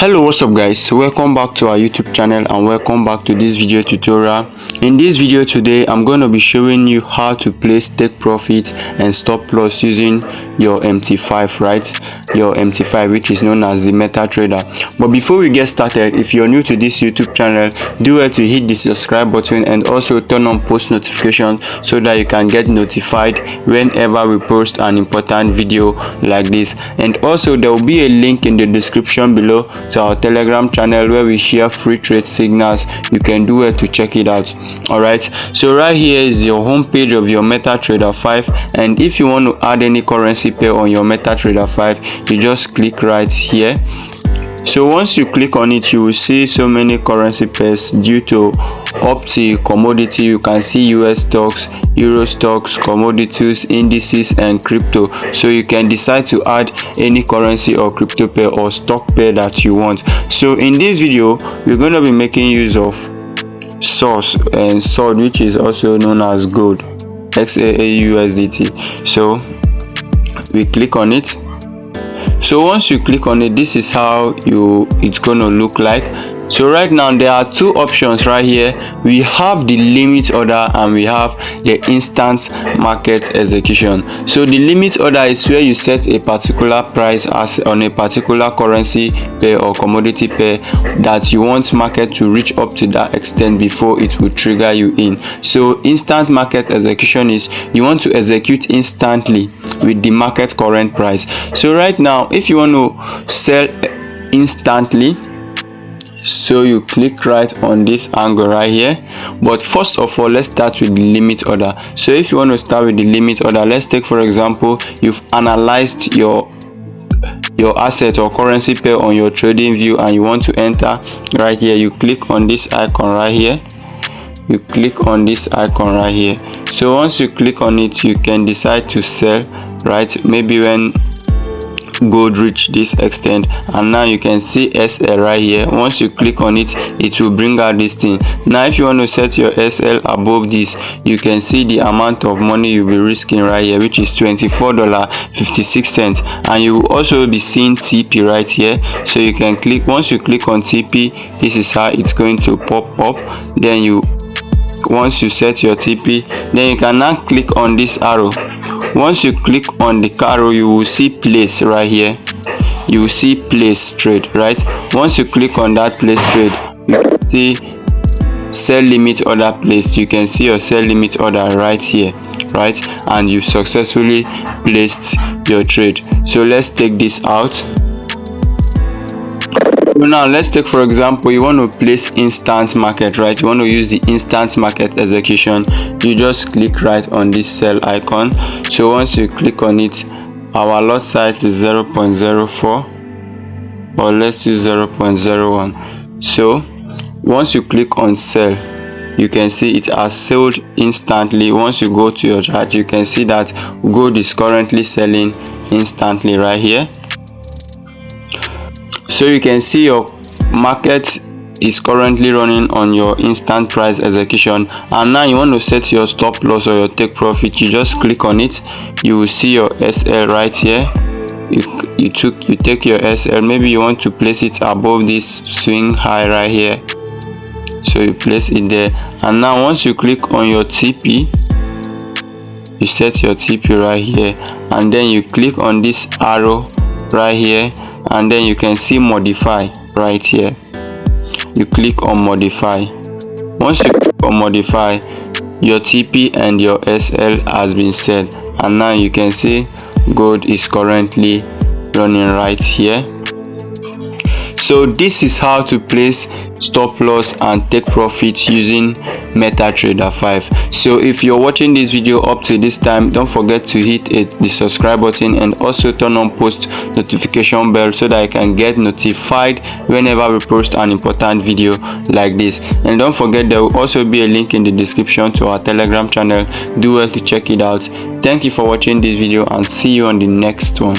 Hello, what's up guys, welcome back to our YouTube channel and welcome back to this video tutorial. In this video today I'm going to be showing you how to place take profit and stop loss using your MT5, right? Your MT5, which is known as the MetaTrader. But before we get started, if you're new to this YouTube channel, do well to hit the subscribe button and also turn on post notifications so that you can get notified whenever we post an important video like this. And also there will be a link in the description below to our Telegram channel where we share free trade signals. You can do it to check it out. All right, so right here is your home page of your MetaTrader 5, and if you want to add any currency pair on your MetaTrader 5, you just click right here. So once you click on it, you will see so many currency pairs due to up to commodity. You can see US stocks, Euro stocks, commodities, indices and crypto. So you can decide to add any currency or crypto pair or stock pair that you want. So in this video we're going to be making use of source and sword, which is also known as gold, XAA USDT. So we click on it. So once you click on it, this is how it's gonna look like. So right now there are two options right here. We have the limit order and we have the instant market execution. So the limit order is where you set a particular price as on a particular currency pair or commodity pair that you want market to reach up to that extent before it will trigger you in. So instant market execution is you want to execute instantly with the market current price. So right now if you want to sell instantly, so you click right on this angle right here. But first of all, let's start with the limit order. So if you want to start with the limit order, let's take for example you've analyzed your asset or currency pair on your trading view and you want to enter right here. You click on this icon right here. You click on this icon right here. So once you click on it, you can decide to sell, right? Maybe when gold reach this extent, and now you can see SL right here. Once you click on it, it will bring out this thing. Now if you want to set your SL above this, you can see the amount of money you'll be risking right here, which is $24.56, and you will also be seeing TP right here. So you can click, once you click on TP, this is how it's going to pop up. Then once you set your TP, then you can now click on this arrow. Once you click on the arrow, you will see place right here. You will see place trade, right? Once you click on that place trade, you can see sell limit order placed. You can see your sell limit order right here, right? And you successfully placed your trade. So let's take this out. So now let's take for example you want to place instant market, right? You want to use the instant market execution. You just click right on this sell icon. So once you click on it, our lot size is 0.04, or let's use 0.01. so once you click on sell, you can see it has sold instantly. Once you go to your chart, you can see that gold is currently selling instantly right here. So you can see your market is currently running on your instant price execution, and now you want to set your stop loss or your take profit. You just click on it. You will see your SL right here. You take your SL. Maybe you want to place it above this swing high right here, so you place it there. And now once you click on your TP, you set your TP right here, and then you click on this arrow right here, and then you can see modify right here. You click on modify. Once you click on modify, your TP and your SL has been set, and now you can see gold is currently running right here. So this is how to place stop loss and take profit using MetaTrader 5. So if you're watching this video up to this time, don't forget to hit the subscribe button and also turn on post notification bell so that I can get notified whenever we post an important video like this. And don't forget there will also be a link in the description to our Telegram channel. Do well to check it out. Thank you for watching this video and see you on the next one.